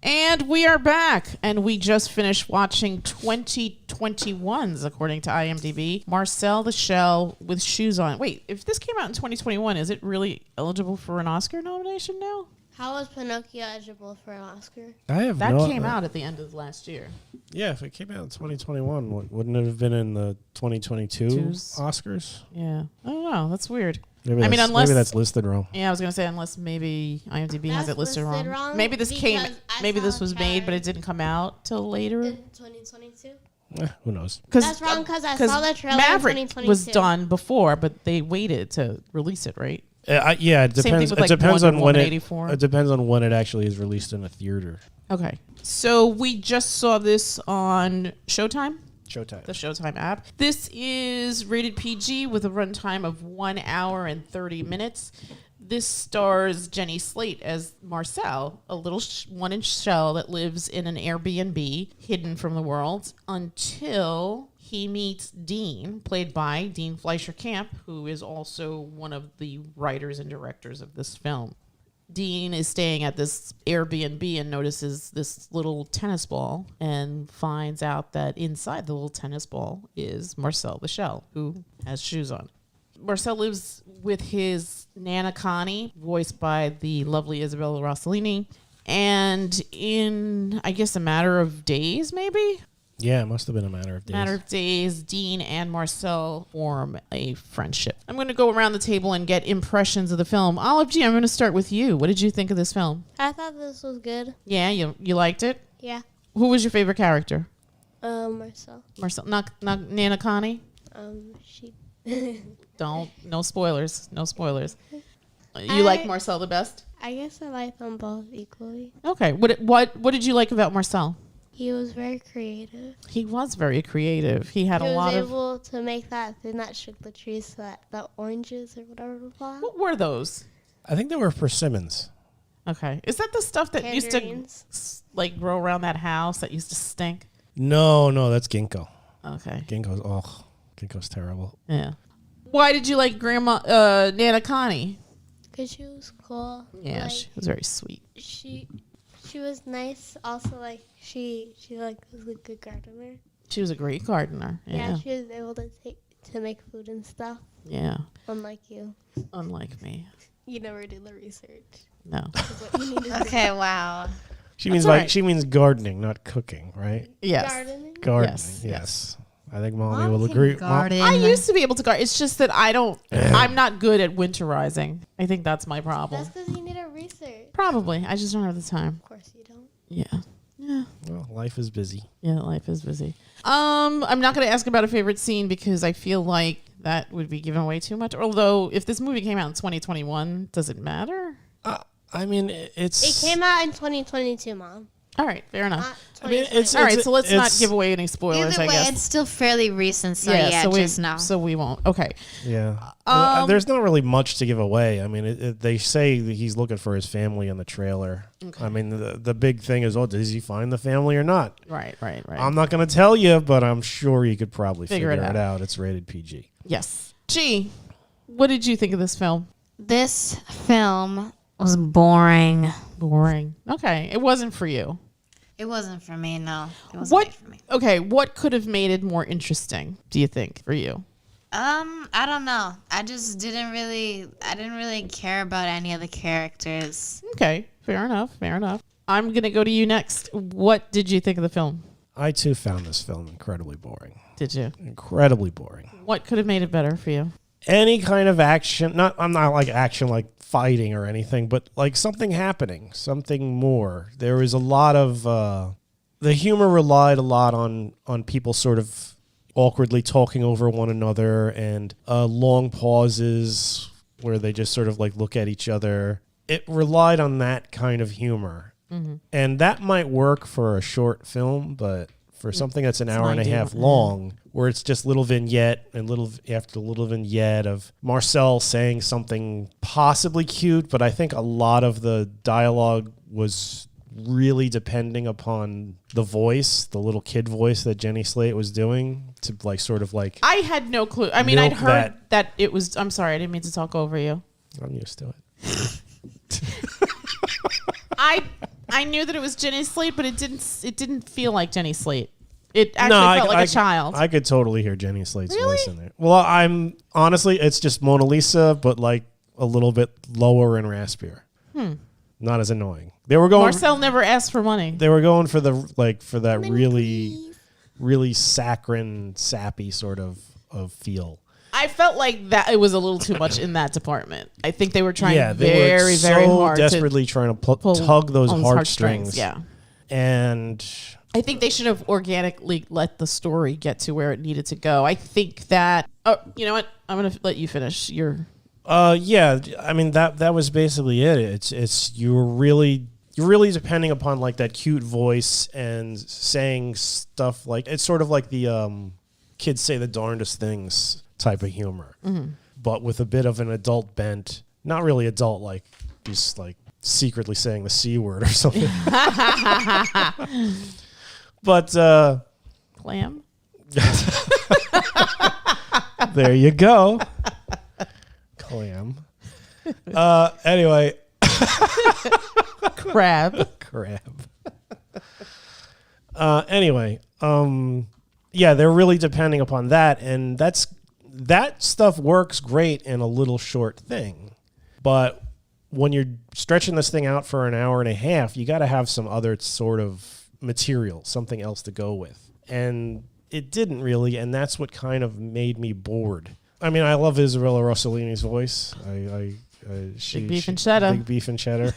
And we are back, and we just finished watching 2021's, according to IMDb, Marcel the Shell with Shoes On. Wait, if this came out in 2021, is it really eligible for an Oscar nomination now? How was Pinocchio eligible for an Oscar? That came out at the end of last year. Yeah, if it came out in 2021, wouldn't it have been in the 2022 Oscars? Yeah. I don't know. That's weird. Maybe that's listed wrong. Yeah, I was gonna say unless maybe IMDb has it listed wrong. Maybe this was made, but it didn't come out till later in 2022. Who knows? That's wrong because I saw the trailer Maverick in 2022. was done before, but they waited to release it, right? Yeah, it depends. Same thing with, It depends on when it. 84. It depends on when it actually is released in a theater. Okay, so we just saw this on Showtime. Showtime. The Showtime app. This is rated PG with a runtime of 1 hour and 30 minutes. This stars Jenny Slate as Marcel, a little 1-inch shell that lives in an Airbnb hidden from the world until he meets Dean, played by Dean Fleischer Camp, who is also one of the writers and directors of this film. Dean is staying at this Airbnb and notices this little tennis ball and finds out that inside the little tennis ball is Marcel the Shell, who has shoes on. Marcel lives with his Nana Connie, voiced by the lovely Isabella Rossellini, and in, I guess, a matter of days, maybe? Yeah, it must have been a matter of days. Dean and Marcel form a friendship. I'm going to go around the table and get impressions of the film. Olive G, I'm going to start with you. What did you think of this film? I thought this was good. Yeah, you liked it? Yeah. Who was your favorite character? Marcel. Marcel, not Nana Connie? She. No spoilers. No spoilers. You like Marcel the best? I guess I like them both equally. Okay. What did you like about Marcel? He was very creative. He was very creative. He had a lot of... He was able to make that thing that shook the trees, so that the oranges or whatever we call it. What were those? I think they were persimmons. Okay. Is that the stuff that Tangerines. used to grow around that house that used to stink? No, that's ginkgo. Okay. Ginkgo's terrible. Yeah. Why did you like Grandma Nana Connie? Because she was cool. Yeah, she was very sweet. She was nice. Also, she was a good gardener. She was a great gardener. Yeah, she was able to make food and stuff. Yeah. Unlike you. Unlike me. You never do the research. No. Okay, wow. She means gardening, not cooking, right? Yes. Gardening? Yes. I think Mommy will agree. I used to be able to garden. It's just that I'm not good at winterizing. I think that's my problem. That's because you need a research. Probably. I just don't have the time. Of course you don't. Yeah. Well, life is busy. Yeah, life is busy. I'm not going to ask about a favorite scene because I feel like that would be giving away too much. Although, if this movie came out in 2021, does it matter? I mean, It came out in 2022, Mom. All right, fair enough. I mean, all right, so let's not give away any spoilers, Either way, I guess. it's still fairly recent, so just know. So we won't. Okay. Yeah. There's not really much to give away. I mean, they say that he's looking for his family in the trailer. Okay. I mean, the big thing is, does he find the family or not? Right. I'm not going to tell you, but I'm sure you could probably figure it out. It's rated PG. Yes. G, what did you think of this film? This film was boring. Boring. Okay. It wasn't for you. It wasn't for me, no. It wasn't for me. Okay, what could have made it more interesting, do you think, for you? I don't know. I didn't really care about any of the characters. Okay, fair enough. I'm going to go to you next. What did you think of the film? I, too, found this film incredibly boring. Did you? Incredibly boring. What could have made it better for you? Any kind of action. I'm not like action like fighting or anything, but like something happening, something more. There was a lot of the humor relied a lot on people sort of awkwardly talking over one another and long pauses where they just sort of like look at each other. It relied on that kind of humor. Mm-hmm. And that might work for a short film, but for something that's an hour and a half long, where it's just little vignette and little vignette of Marcel saying something possibly cute, but I think a lot of the dialogue was really depending upon the voice, the little kid voice that Jenny Slate was doing to like sort of like... I had no clue. I mean, I'd heard that it was... I'm sorry, I didn't mean to talk over you. I'm used to it. I knew that it was Jenny Slate, but it didn't feel like Jenny Slate. It actually felt like a child. I could totally hear Jenny Slate's Really? voice in there. Well, I'm honestly, it's just Mona Lisa, but like a little bit lower and raspier. Not as annoying. They were going. Marcel never asked for money. They were going for that really saccharine, sappy sort of feel. I felt like that it was a little too much in that department. I think they were trying they very, were very hard desperately trying to tug those on heartstrings. Yeah. And I think they should have organically let the story get to where it needed to go. I think that. Oh, you know what? I'm gonna let you finish your. Yeah. I mean that was basically it. It's you're really depending upon like that cute voice and saying stuff like it's sort of like the kids say the darndest things type of humor, but with a bit of an adult bent. Not really adult, like he's like secretly saying the C word or something. But Clam. There you go. Clam. Anyway. Crab. Anyway, yeah, they're really depending upon that, and that stuff works great in a little short thing. But when you're stretching this thing out for an hour and a half, you got to have some other sort of material, something else to go with. And it didn't really, and that's what kind of made me bored. I mean, I love Isabella Rossellini's voice. Big beef and cheddar. Big beef and cheddar.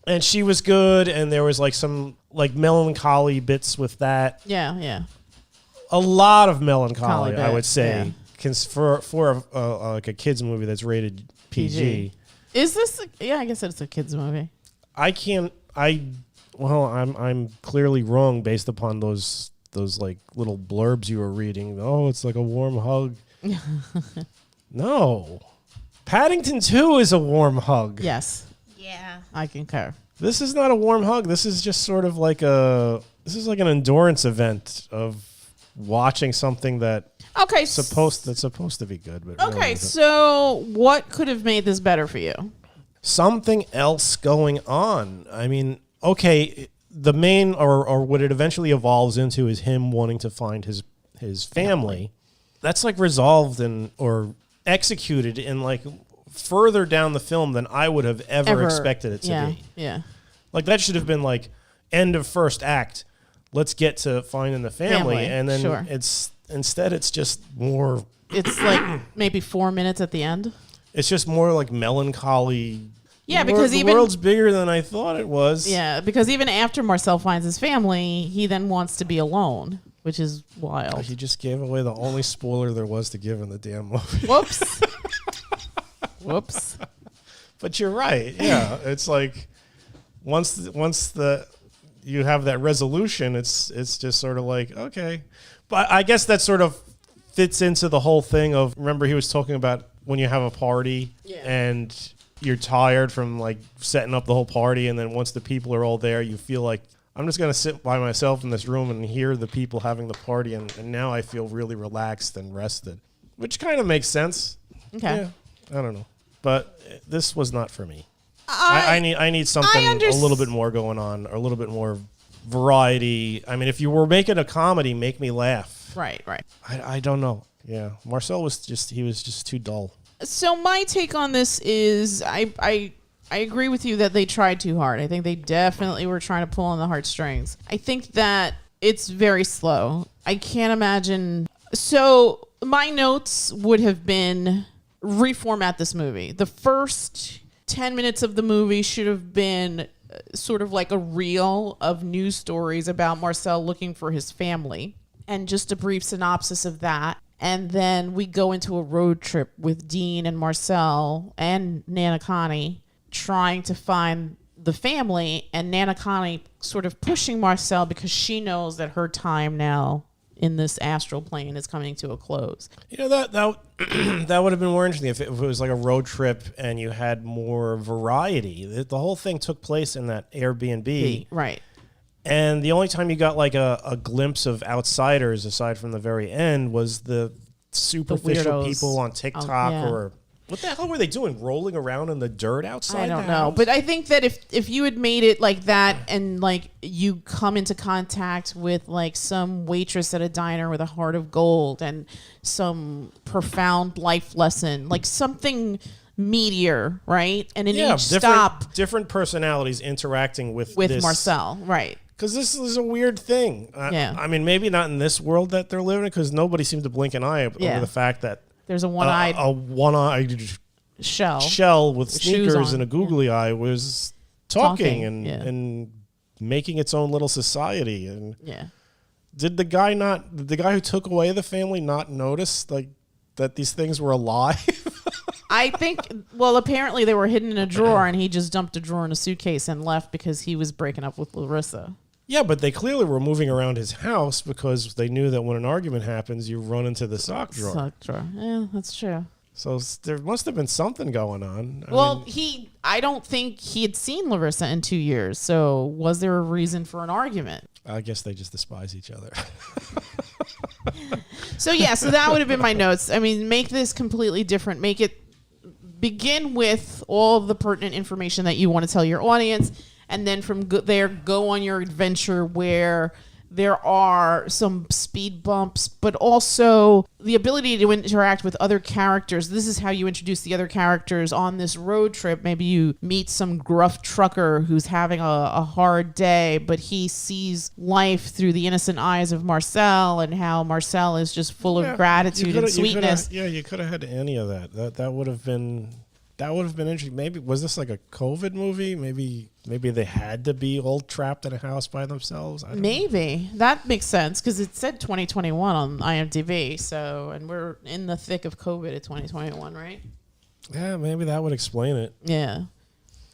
And she was good, and there was like some like melancholy bits with that. Yeah. A lot of melancholy, Bit, I would say, for like a kids movie that's rated PG. Is this? Yeah, I guess it's a kids movie. I'm clearly wrong based upon those like little blurbs you were reading. Oh, it's like a warm hug. No. Paddington 2 is a warm hug. Yes. Yeah. I concur. This is not a warm hug. This is just sort of like an endurance event of watching something that's supposed to be good. But Okay, really so what could have made this better for you? something else going on. I mean, okay, the main or what it eventually evolves into is him wanting to find his family. That's like resolved or executed in like further down the film than I would have ever expected it to be. Yeah. Like that should have been like end of first act. Let's get to finding the family. And then instead it's just more. It's like maybe 4 minutes at the end. It's just more like melancholy. Yeah, because the world's bigger than I thought it was. Yeah, because even after Marcel finds his family, he then wants to be alone, which is wild. He just gave away the only spoiler there was to give in the damn movie. Whoops. Whoops. But you're right. Yeah, it's like once you have that resolution, it's just sort of like, okay. But I guess that sort of fits into the whole thing of, remember he was talking about when you have a party and you're tired from like setting up the whole party, and then once the people are all there, you feel like, I'm just going to sit by myself in this room and hear the people having the party, and now I feel really relaxed and rested, which kind of makes sense. Okay. Yeah, I don't know. But this was not for me. I need something a little bit more going on, or a little bit more variety. I mean, if you were making a comedy, make me laugh. Right. I don't know. Yeah. Marcel was just too dull. So my take on this is I agree with you that they tried too hard. I think they definitely were trying to pull on the heartstrings. I think that it's very slow. I can't imagine. So my notes would have been reformat this movie. The first 10 minutes of the movie should have been sort of like a reel of news stories about Marcel looking for his family, and just a brief synopsis of that. And then we go into a road trip with Dean and Marcel and Nana Connie trying to find the family, and Nana Connie sort of pushing Marcel because she knows that her time now in this astral plane is coming to a close. You know, that would have been more interesting if it was like a road trip and you had more variety. The whole thing took place in that Airbnb. Right. And the only time you got like a glimpse of outsiders, aside from the very end, was the superficial weirdos. people on TikTok or What the hell were they doing? Rolling around in the dirt outside? I don't the know, house? but I think that if you had made it like that, and like you come into contact with like some waitress at a diner with a heart of gold and some profound life lesson, like something meteor, right? And in each stop, different personalities interacting with this. Marcel, right? Because this is a weird thing. Yeah. I mean, maybe not in this world that they're living in, because nobody seemed to blink an eye over the fact that there's a one-eyed shell with shoes sneakers on. and a googly eye was talking and making its own little society. And did the guy who took away the family not notice like that these things were alive? I think, well, apparently they were hidden in a drawer, and he just dumped a drawer in a suitcase and left because he was breaking up with Larissa. Yeah, but they clearly were moving around his house because they knew that when an argument happens, you run into the sock drawer. Sock drawer. Yeah, that's true. So there must have been something going on. I don't think he had seen Larissa in 2 years. So was there a reason for an argument? I guess they just despise each other. So that would have been my notes. I mean, make this completely different. Make it begin with all of the pertinent information that you want to tell your audience. And then from there, go on your adventure where there are some speed bumps, but also the ability to interact with other characters. This is how you introduce the other characters on this road trip. Maybe you meet some gruff trucker who's having a hard day, but he sees life through the innocent eyes of Marcel, and how Marcel is just full of gratitude and sweetness. You could have had any of that. That would have been interesting. Maybe was this like a COVID movie? Maybe they had to be all trapped in a house by themselves. I don't know. That makes sense because it said 2021 on IMDb. So, and we're in the thick of COVID at 2021, right? Yeah, maybe that would explain it. Yeah.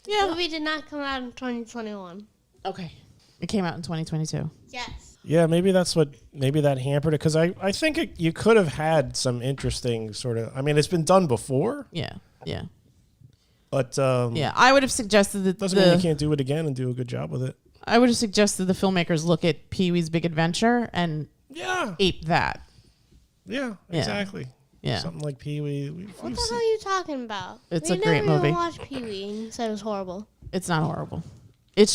The movie did not come out in 2021. Okay. It came out in 2022. Yes. Yeah, maybe that hampered it, because I think you could have had some interesting sort of. I mean, it's been done before. Yeah. But I would have suggested that doesn't mean you can't do it again and do a good job with it. I would have suggested the filmmakers look at Pee-wee's Big Adventure and ape that. Yeah, exactly. Yeah. Something like Pee-wee. What the hell are you talking about? It's a great movie. We never even watched Pee-wee and you said it was horrible. It's not horrible. It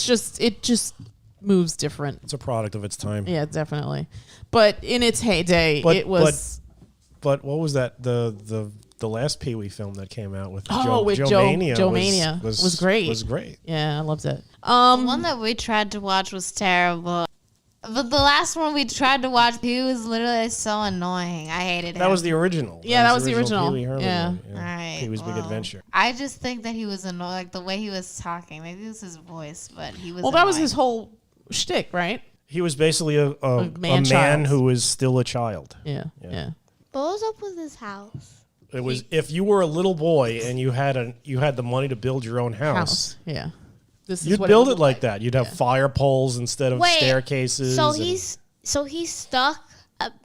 just moves different. It's a product of its time. Yeah, definitely. But in its heyday, it was. But what was that? The last Pee-wee film that came out with Joe Mania. Joe Mania was great. Was great. Yeah, I loved it. The one that we tried to watch was terrible. But the last one we tried to watch, he was literally so annoying. I hated him. That was the original. Yeah, that was the original. Pee-wee Herman Yeah. movie, All right. Pee-wee's Big Adventure. I just think that he was annoying, like the way he was talking. Maybe it was his voice, but he was. Well, that was annoying. his whole shtick, right? He was basically a man who was still a child. Yeah. But what was up with his house? It was if you were a little boy and you had the money to build your own house. Yeah. This is You'd what build it like that. You'd have fire poles instead of staircases. So he's stuck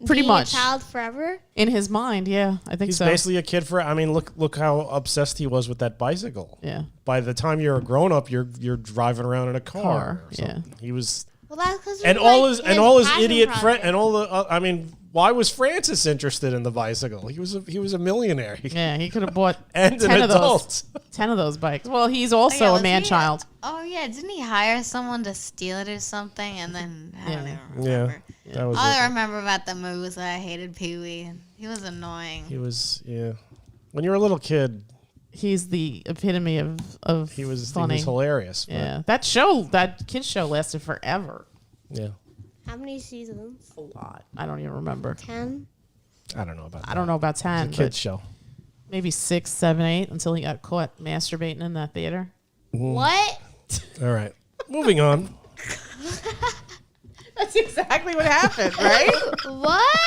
pretty being much a child forever? in his mind. Yeah, I think He's so. basically a kid for. I mean, look how obsessed he was with that bicycle. Yeah. By the time you're a grown up, you're driving around in a car. Yeah. He was. Well, that's because And all his passion idiot friend project. and all the. I mean, why was Francis interested in the bicycle? He was a millionaire. Yeah, he could have bought And 10 an of adult. those. 10 of those bikes. Well, he's also a was man he- child. Oh yeah, didn't he hire someone to steal it or something? And then I don't even Yeah. remember. That was All it. I remember about the movie was that I hated Pee-wee. He was annoying. He was When you're a little kid, He's the epitome of he was funny. hilarious. But Yeah, that kids show lasted forever. Yeah. How many seasons? A lot. I don't even remember. 10? I don't know about that. I don't know about 10, It's a kids but show. maybe 6, 7, 8 until he got caught masturbating in that theater. What? All right. Moving on. That's exactly what happened, right? What?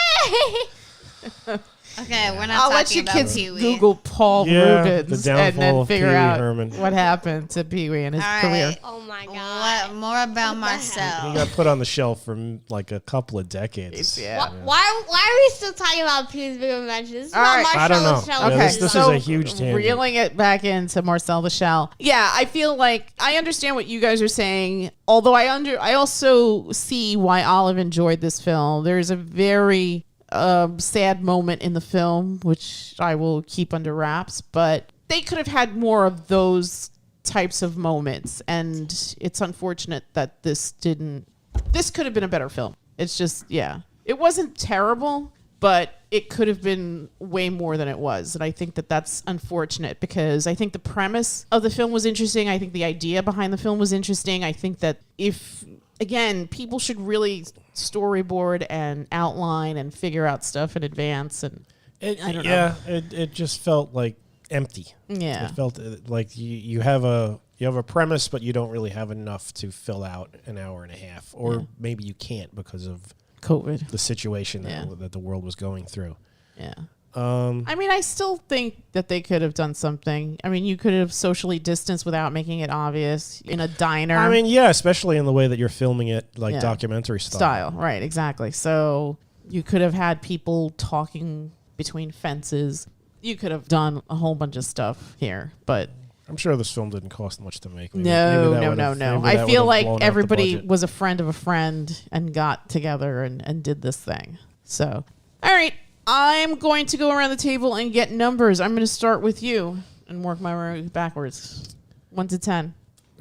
Okay, we're not I'll talking let you about kids Pee-wee. Google Paul Yeah, Rubens the and downfall then of figure Pee-wee out Herman. what happened to Pee-wee and his All career. right. Oh my god. What more about He Marcel? got put on the shelf for like a couple of decades. Yeah. Why are we still talking about Pee-wee's Big Adventure? This is All about right. Marcel I don't know. and Shelley. Yeah, Okay, this so is a huge tangent. reeling it back into Marcel the Shell. Yeah, I feel like I understand what you guys are saying. Although I also see why Olive enjoyed this film. There's a very sad moment in the film, which I will keep under wraps, but they could have had more of those types of moments, and it's unfortunate that this could have been a better film. It's just, it wasn't terrible, but it could have been way more than it was. And I think that that's unfortunate, because I think the premise of the film was interesting. I think the idea behind the film was interesting. I think that people should really storyboard and outline and figure out stuff in advance. And I don't know. It just felt like empty. Yeah. It felt like you have a premise, but you don't really have enough to fill out an hour and a half, or maybe you can't because of COVID, the situation that the world was going through. Yeah. I mean, I still think that they could have done something. I mean, you could have socially distanced without making it obvious in a diner. I mean, yeah, especially in the way that you're filming it, like documentary style. Right, exactly. So you could have had people talking between fences. You could have done a whole bunch of stuff here, but I'm sure this film didn't cost much to make. Maybe No. I feel like everybody was a friend of a friend and got together and did this thing. So, all right. I'm going to go around the table and get numbers. I'm going to start with you and work my way backwards. 1 to 10.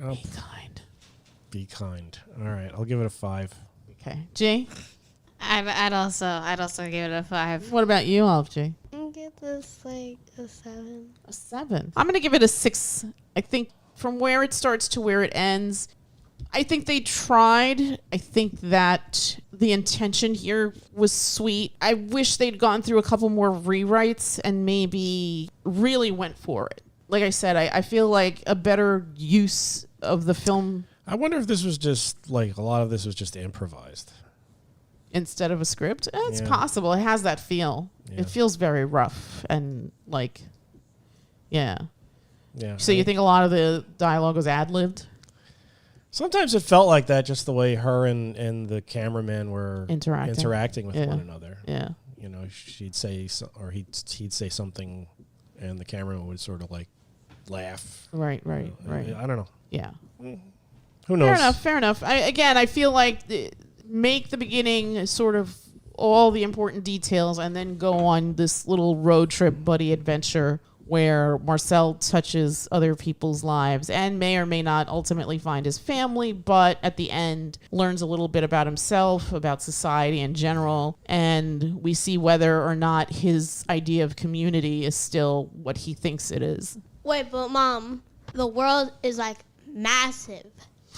Oh. Be kind. Be kind. All right. I'll give it a 5. Okay. G? I'd also give it a 5. What about you, Olive G? I'm give this like a 7. A 7. I'm going to give it a 6. I think from where it starts to where it ends, I think they tried. I think that the intention here was sweet. I wish they'd gone through a couple more rewrites and maybe really went for it. Like I said, I feel like a better use of the film. I wonder if this was just like a lot of this was just improvised Instead of a script. It's possible. It has that feel. Yeah. It feels very rough and like, Yeah. So you think a lot of the dialogue was ad-libbed? Sometimes it felt like that, just the way her and the cameraman were interacting with one another. Yeah. You know, she'd say or he'd say something, and the cameraman would sort of like laugh. Right. I don't know. Yeah. Who knows? Fair enough. I feel like make the beginning sort of all the important details and then go on this little road trip buddy adventure where Marcel touches other people's lives and may or may not ultimately find his family, but at the end learns a little bit about himself, about society in general, and we see whether or not his idea of community is still what he thinks it is. Wait, but Mom, the world is like massive.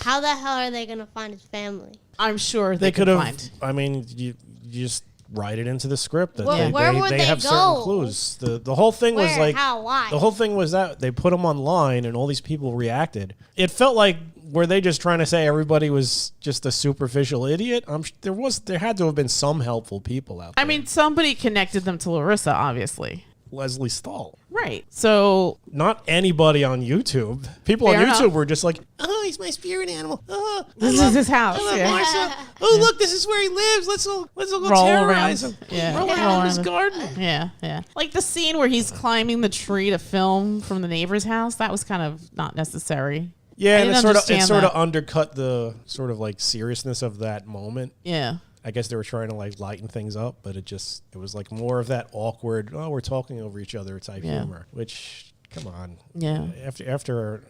How the hell are they going to find his family? I'm sure they could have. Find. I mean, you just write it into the script that where would they they have go? certain clues. The whole thing was Where, like how, why? The whole thing was that they put them online and all these people reacted. It felt like, were they just trying to say everybody was just a superficial idiot? There had to have been some helpful people out there. I mean, somebody connected them to Larissa, obviously. Leslie Stahl. Right. So not anybody on YouTube. People Fair on YouTube enough. were just like, oh, he's my spirit animal. Oh, this is his house. I love Yeah. Marcel. Oh, look, this is where he lives. Let's all go Roll terrorize around. him. Yeah. Roll Roll around his around. garden. Yeah. Like the scene where he's climbing the tree to film from the neighbor's house. That was kind of not necessary. Yeah, I and it didn't sort understand of that. undercut the sort of like seriousness of that moment. Yeah. I guess they were trying to like lighten things up, but it was like more of that awkward, oh, we're talking over each other type humor. Which, come on, Yeah. After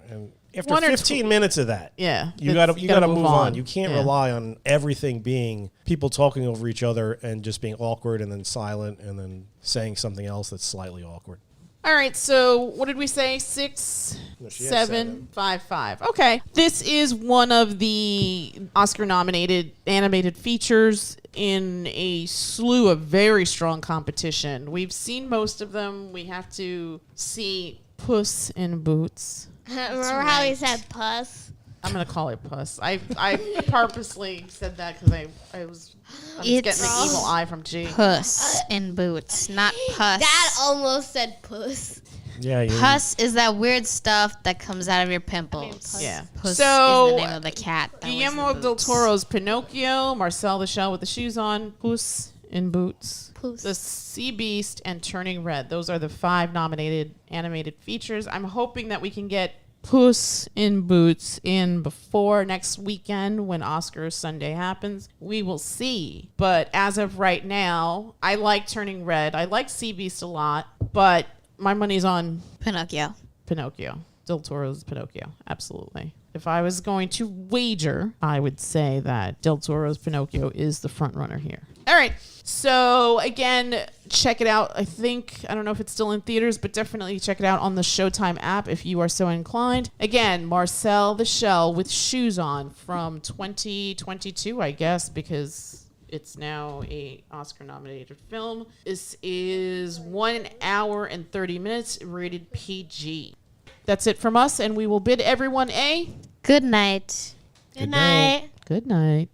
1 or 15 minutes of that, Yeah. you gotta move on. You can't Yeah. rely on everything being people talking over each other and just being awkward and then silent and then saying something else that's slightly awkward. All right, so what did we say? 6, No, she had 7, 5, 5. Okay. This is one of the Oscar-nominated animated features in a slew of very strong competition. We've seen most of them. We have to see Puss in Boots. Remember how he said puss? I'm going to call it Puss. I purposely said that because I was getting the evil eye from G. Puss in Boots, not puss. Dad almost said puss. Yeah, Pus is that weird stuff that comes out of your pimples. pus. Yeah. Puss So, is the name of the cat. that was in Guillermo del Boots. Toro's Pinocchio, Marcel the Shell with the shoes on, Puss in Boots, Puss. The Sea Beast, and Turning Red. Those are the 5 nominated animated features. I'm hoping that we can get Puss in Boots in before next weekend when Oscars Sunday happens. We will see. But as of right now, I like Turning Red. I like Sea Beast a lot, but my money's on Pinocchio. Del Toro's Pinocchio. Absolutely. If I was going to wager, I would say that Del Toro's Pinocchio is the front runner here. All right. So again, check it out. I don't know if it's still in theaters, but definitely check it out on the Showtime app if you are so inclined. Again, Marcel the Shell with Shoes On from 2022, I guess, because it's now a Oscar-nominated film. This is 1 hour and 30 minutes, rated PG. That's it from us, and we will bid everyone a Good night. Good night. good night.